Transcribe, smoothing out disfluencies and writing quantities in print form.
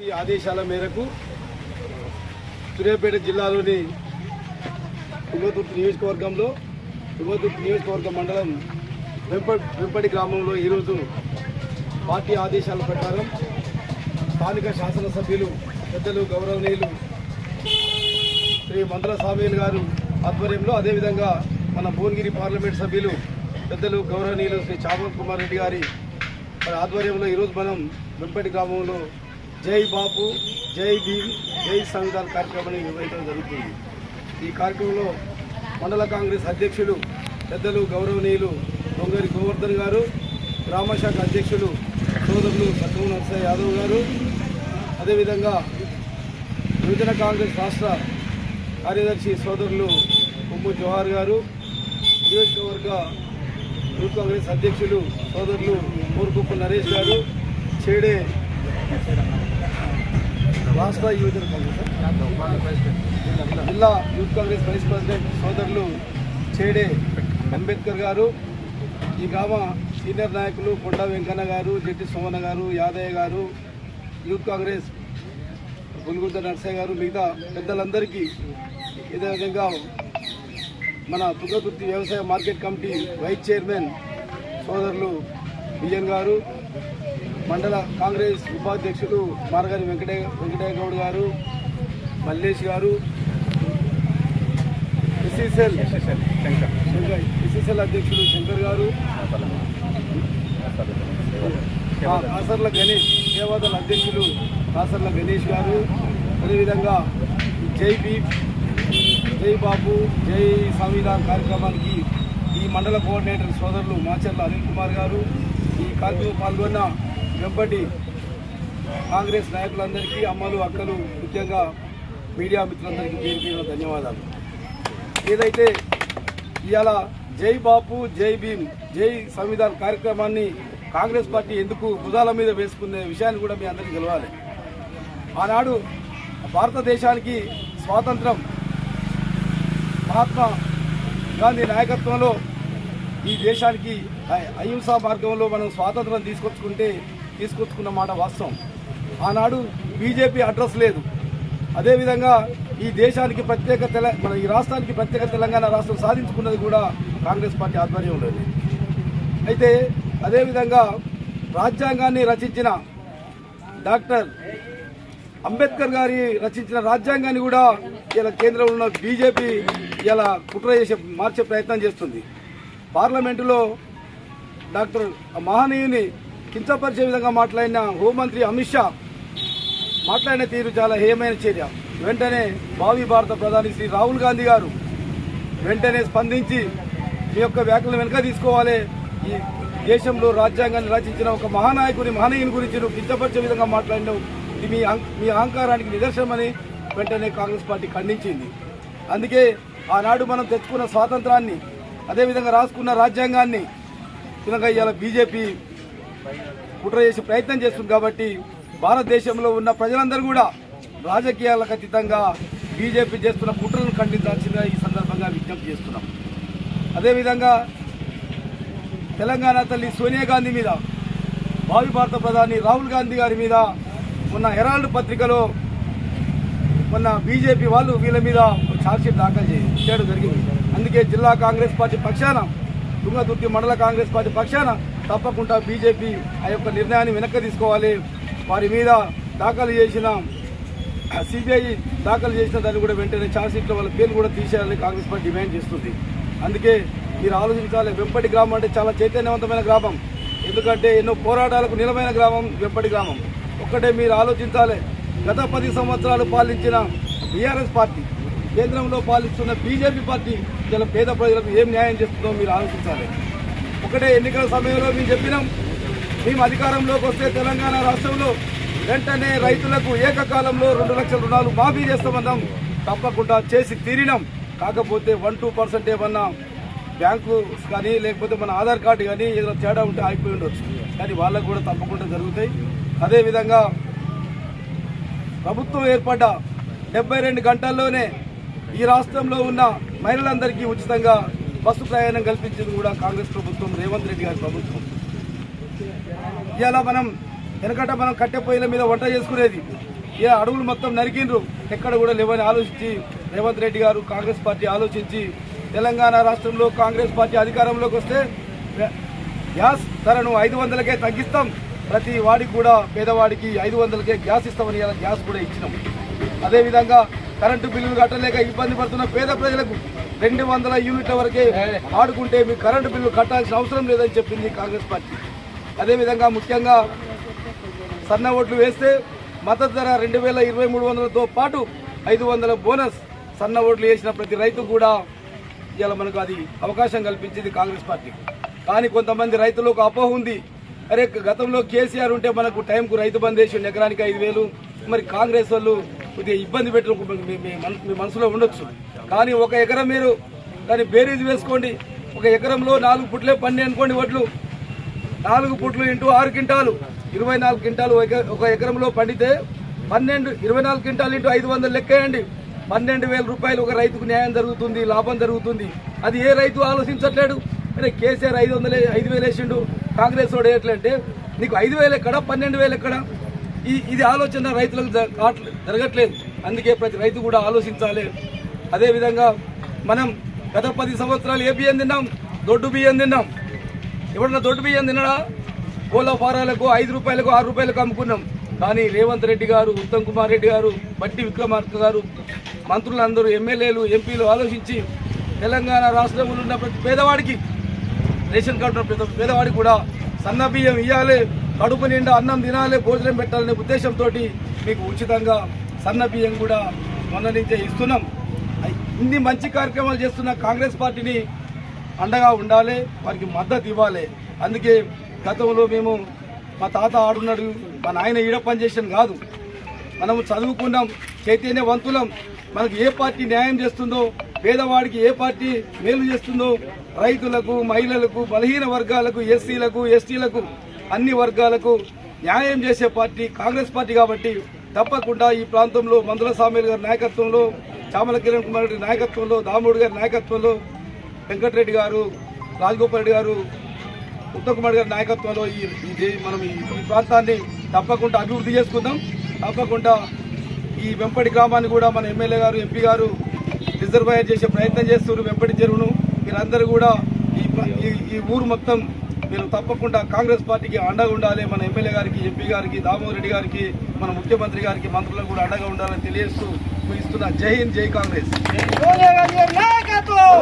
ఆదేశాల మేరకు సూర్యాపేట జిల్లాలోని తుంగతుర్తి నియోజకవర్గంలో తుంగతుర్తి నియోజకవర్గ మండలం వెంపటి గ్రామంలో ఈరోజు పార్టీ ఆదేశాల ప్రకారం స్థానిక శాసనసభ్యులు పెద్దలు గౌరవనీయులు శ్రీ మంత్ర సామీల్ గారు ఆధ్వర్యంలో, అదేవిధంగా మన భువనగిరి పార్లమెంట్ సభ్యులు పెద్దలు గౌరవనీయులు శ్రీ చామల్ కుమార్ రెడ్డి గారి ఆధ్వర్యంలో ఈరోజు మనం వెంపటి గ్రామంలో జై బాపు, జై భీమ్, జై సంవిధాన్ కార్యక్రమాన్ని నిర్వహించడం జరుగుతుంది. ఈ కార్యక్రమంలో మండల కాంగ్రెస్ అధ్యక్షులు పెద్దలు గౌరవనీయులు దొంగరి గోవర్ధన్ గారు, గ్రామశాఖ అధ్యక్షులు సోదరులు సత్యం నరసయ్య యాదవ్ గారు, అదేవిధంగా యువజన కాంగ్రెస్ రాష్ట్ర కార్యదర్శి సోదరులు కొమ్ము జవహర్ గారు, నియోజకవర్గ యూత్ కాంగ్రెస్ అధ్యక్షులు సోదరులు మూర్కుప్పు నరేష్ గారు, చేడే రాష్ట్ర యువజన కాంగ్రెస్ జిల్లా యూత్ కాంగ్రెస్ వైస్ ప్రెసిడెంట్ సోదరులు చేడే అంబేద్కర్ గారు, ఈ గ్రామ సీనియర్ నాయకులు కొండ వెంకన్న గారు, జట్టి సోమన్న గారు, యాదయ్య గారు, యూత్ కాంగ్రెస్ పులిగుర్ద నర్సయ్య గారు, మిగతా పెద్దలందరికీ, ఇదేవిధంగా మన తుంగతుర్తి వ్యవసాయ మార్కెట్ కమిటీ వైస్ చైర్మన్ సోదరులు బిఎన్ గారు, మండల కాంగ్రెస్ ఉపాధ్యక్షులు మార్గాని వెంకటయ్య గౌడ్ గారు, మల్లేష్ గారు, ఎస్సీసీఎల్ అధ్యక్షులు శంకర్ గారు, కాసర్ల గణేష్ సేవాదళ అధ్యక్షులు కాసర్ల గణేష్ గారు, అదేవిధంగా జై భీమ్, జై బాబు, జై సంవిధాన్ కార్యక్రమానికి ఈ మండల కోఆర్డినేటర్ సోదరులు మాచర్ల అనిల్ కుమార్ గారు, ఈ కార్యక్రమం పాల్గొన్న వెంపటి కాంగ్రెస్ నాయకులందరికీ, అమ్మలు అక్కలు, ముఖ్యంగా మీడియా మిత్రులందరికీ పేరు పేరు ధన్యవాదాలు. ఏదైతే ఇవాళ జై బాపు, జై భీమ్, జై సంవిధాన్ కార్యక్రమాన్ని కాంగ్రెస్ పార్టీ ఎందుకు భుజాల మీద వేసుకునే విషయాన్ని కూడా మీ అందరికీ తెలవాలి. ఆనాడు భారతదేశానికి స్వాతంత్రం మహాత్మా గాంధీ నాయకత్వంలో ఈ దేశానికి అహింసా మార్గంలో మనం స్వాతంత్రం తీసుకొచ్చుకున్న మాట వాస్తవం. ఆనాడు బీజేపీ అడ్రస్ లేదు. అదేవిధంగా ఈ దేశానికి మన ఈ రాష్ట్రానికి ప్రత్యేక తెలంగాణ రాష్ట్రం సాధించుకున్నది కూడా కాంగ్రెస్ పార్టీ ఆధ్వర్యంలో. అయితే అదేవిధంగా రాజ్యాంగాన్ని రచించిన డాక్టర్ అంబేద్కర్ గారి రచించిన రాజ్యాంగాన్ని కూడా ఇలా కేంద్రంలో ఉన్న బీజేపీ ఇలా కుట్ర మార్చే ప్రయత్నం చేస్తుంది. పార్లమెంటులో డాక్టర్ మహనీయుని కించపరిచే విధంగా మాట్లాడిన హోంమంత్రి అమిత్ షా మాట్లాడిన తీరు చాలా హేయమైన చర్య. వెంటనే భావి భారత ప్రధాని శ్రీ రాహుల్ గాంధీ గారు వెంటనే స్పందించి మీ యొక్క వ్యాఖ్యలను వెనుక తీసుకోవాలి, ఈ దేశంలో రాజ్యాంగాన్ని రచించిన ఒక మహనీయుని గురించి నువ్వు కించపరిచే విధంగా మాట్లాడినావు, ఇది మీ అహంకారానికి నిదర్శనమని వెంటనే కాంగ్రెస్ పార్టీ ఖండించింది. అందుకే ఆనాడు మనం తెచ్చుకున్న స్వాతంత్రాన్ని, అదేవిధంగా రాసుకున్న రాజ్యాంగాన్ని ఇవాళ బీజేపీ కుట్ర చేసే ప్రయత్నం చేస్తుంది. కాబట్టి భారతదేశంలో ఉన్న ప్రజలందరూ కూడా రాజకీయాలకు అతీతంగా బీజేపీ చేస్తున్న కుట్రలను ఖండించాల్సిందిగా ఈ సందర్భంగా విజ్ఞప్తి చేస్తున్నాం. అదేవిధంగా తెలంగాణ తల్లి సోనియా గాంధీ మీద, భావి భారత ప్రధాని రాహుల్ గాంధీ గారి మీద మొన్న హెరాల్డ్ పత్రికలో మొన్న బీజేపీ వాళ్ళు వీళ్ళ మీద ఛార్జ్షీట్ దాఖలు చేయడం జరిగింది. అందుకే జిల్లా కాంగ్రెస్ పార్టీ పక్షాన, తుంగతుర్తి మండల కాంగ్రెస్ పార్టీ పక్షాన తప్పకుండా బీజేపీ ఆ యొక్క నిర్ణయాన్ని వెనక్కి తీసుకోవాలి. వారి మీద దాఖలు చేసిన సిబిఐ దాఖలు చేసిన దాన్ని కూడా వెంటనే ఛార్జ్షీట్లో వాళ్ళ పేర్లు కూడా తీసేయాలని కాంగ్రెస్ పార్టీ డిమాండ్ చేస్తుంది. అందుకే మీరు ఆలోచించాలి. వెంపటి గ్రామం అంటే చాలా చైతన్యవంతమైన గ్రామం, ఎందుకంటే ఎన్నో పోరాటాలకు నిలమైన గ్రామం వెంపటి గ్రామం. ఒక్కటే మీరు ఆలోచించాలి, గత 10 సంవత్సరాలు పాలించిన బీఆర్ఎస్ పార్టీ, కేంద్రంలో పాలిస్తున్న బీజేపీ పార్టీ ఇలా పేద ప్రజలకు ఏం న్యాయం చేస్తుందో మీరు ఆలోచించాలి. ఒకటే ఎన్నికల సమయంలో మేము చెప్పినాం, మేము అధికారంలోకి వస్తే తెలంగాణ రాష్ట్రంలో వెంటనే రైతులకు ఏకకాలంలో 2 లక్షల రుణాలు మాఫీ చేస్తామన్నాం. తప్పకుండా చేసి తీరినాం. కాకపోతే 1-2% ఏమన్నా బ్యాంకు కానీ లేకపోతే మన ఆధార్ కార్డు కానీ ఏదైనా తేడా ఉంటే ఆగిపోయి ఉండొచ్చు, కానీ వాళ్ళకు కూడా తప్పకుండా జరుగుతాయి. అదేవిధంగా ప్రభుత్వం ఏర్పడ్డ 72 గంటల్లోనే ఈ రాష్ట్రంలో ఉన్న మహిళలందరికీ ఉచితంగా బస్సు ప్రయాణం కల్పించింది కూడా కాంగ్రెస్ ప్రభుత్వం, రేవంత్ రెడ్డి గారి ప్రభుత్వం. ఇలా మనం వెనకట మనం కట్టె పొయ్యిల మీద వంట చేసుకునేది. ఇక అడవులు మొత్తం నరికిండ్రు, ఎక్కడ కూడా లేవని ఆలోచించి రేవంత్ రెడ్డి గారు కాంగ్రెస్ పార్టీ ఆలోచించి తెలంగాణ రాష్ట్రంలో కాంగ్రెస్ పార్టీ అధికారంలోకి వస్తే గ్యాస్ ధరను 500కే తగ్గిస్తాం, ప్రతి వాడికి కూడా పేదవాడికి 500కే గ్యాస్ ఇస్తామని గ్యాస్ కూడా ఇచ్చినాం. అదేవిధంగా కరెంటు బిల్లులు కట్టలేక ఇబ్బంది పడుతున్న పేద ప్రజలకు 200 యూనిట్ల వరకే ఆడుకుంటే మీకు కరెంటు బిల్లు కట్టాల్సిన అవసరం లేదని చెప్పింది కాంగ్రెస్ పార్టీ. అదేవిధంగా ముఖ్యంగా సన్న ఓట్లు వేస్తే మద్దతు ధర 22,300తో పాటు 500 బోనస్ సన్న ఓట్లు వేసిన ప్రతి రైతు కూడా ఇలా మనకు అది అవకాశం కల్పించింది కాంగ్రెస్ పార్టీ. కానీ కొంతమంది రైతులకు అపోహ ఉంది, అరే గతంలో కేసీఆర్ ఉంటే మనకు టైంకు రైతు బంద్ వేసి ఎకరానికి 5,000, మరి కాంగ్రెస్ వాళ్ళు కొద్దిగా ఇబ్బంది పెట్టు మీ మనసులో ఉండొచ్చు. కానీ ఒక ఎకరం మీరు దాన్ని బేరీజ్ వేసుకోండి, ఒక ఎకరంలో 4 పుట్లే పండి అనుకోండి, వడ్లు 4 పుట్లు ఇంటూ 6 క్వింటాలు 24 క్వింటాలు ఒక ఎకరంలో పండితే 24 క్వింటాలు ఇంటూ 500 లెక్కేయండి, 12,000 రూపాయలు ఒక రైతుకు న్యాయం జరుగుతుంది, లాభం జరుగుతుంది. అది ఏ రైతు ఆలోచించట్లేడు. అరే కేసీఆర్ 5,000 వేసిండు, కాంగ్రెస్ వాడు వేయట్లంటే నీకు 5,000 ఎక్కడ, 12,000 ఎక్కడ? ఇది ఆలోచన రైతులకు జరగట్లేదు. అందుకే ప్రతి రైతు కూడా ఆలోచించాలి. అదేవిధంగా మనం గత 10 సంవత్సరాలు ఏ బియ్యం తిన్నాం? దొడ్డు బియ్యం తిన్నాం. ఎవడన్నా దొడ్డు బియ్యం తిన్నాడా? కోళ్ళ ఫారాలకు 5 రూపాయలకు 6 రూపాయలకు అమ్ముకున్నాం. కానీ రేవంత్ రెడ్డి గారు, ఉత్తమ్ కుమార్ రెడ్డి గారు, బట్టి విక్రమార్క గారు, మంత్రులందరూ, ఎమ్మెల్యేలు, ఎంపీలు ఆలోచించి తెలంగాణ రాష్ట్రంలో ఉన్న ప్రతి పేదవాడికి, రేషన్ కార్డు ప్రతి పేదవాడికి కూడా సన్న బియ్యం ఇవ్వాలి, కడుపు నిండా అన్నం తినాలి, భోజనం పెట్టాలనే ఉద్దేశంతో మీకు ఉచితంగా సన్న బియ్యం కూడా మొన్న నుంచే ఇస్తున్నాం. ఇన్ని మంచి కార్యక్రమాలు చేస్తున్న కాంగ్రెస్ పార్టీని అండగా ఉండాలి, వారికి మద్దతు ఇవ్వాలి. అందుకే గతంలో మేము మా తాత ఆడున్నాడు, మా నాయన ఈడ పని చేసాను కాదు, మనము చదువుకున్నాం, చైతన్యవంతులం. మనకు ఏ పార్టీ న్యాయం చేస్తుందో, పేదవాడికి ఏ పార్టీ మేలు చేస్తుందో, రైతులకు, మహిళలకు, బలహీన వర్గాలకు, ఎస్సీలకు, ఎస్టీలకు, అన్ని వర్గాలకు న్యాయం చేసే పార్టీ కాంగ్రెస్ పార్టీ. కాబట్టి తప్పకుండా ఈ ప్రాంతంలో మందుల సామేల్ గారి నాయకత్వంలో, చామల కిరణ్ కుమార్ రెడ్డి నాయకత్వంలో, దామోడు గారి నాయకత్వంలో, వెంకటరెడ్డి గారు, రాజగోపాల్ రెడ్డి గారు, ఉత్తమ్ కుమార్ గారి నాయకత్వంలో మనం ఈ ప్రాంతాన్ని తప్పకుండా అభివృద్ధి చేసుకుందాం. తప్పకుండా ఈ వెంపటి గ్రామాన్ని కూడా మన ఎమ్మెల్యే గారు, ఎంపీ గారు రిజర్వాయర్ చేసే ప్రయత్నం చేస్తున్నారు. వెంపటి చెరువును మీరందరూ కూడా ఈ ఊరు మొత్తం మీరు తప్పకుండా కాంగ్రెస్ పార్టీకి అండగా ఉండాలి. మన ఎమ్మెల్యే గారికి, ఎంపీ గారికి, దామోదర్ రెడ్డి గారికి, మన ముఖ్యమంత్రి గారికి, మంత్రులకు కూడా అండగా ఉండాలని తెలియజేస్తూ ముగిస్తున్నా. జై హింద్, జై కాంగ్రెస్. నాయకత్వం,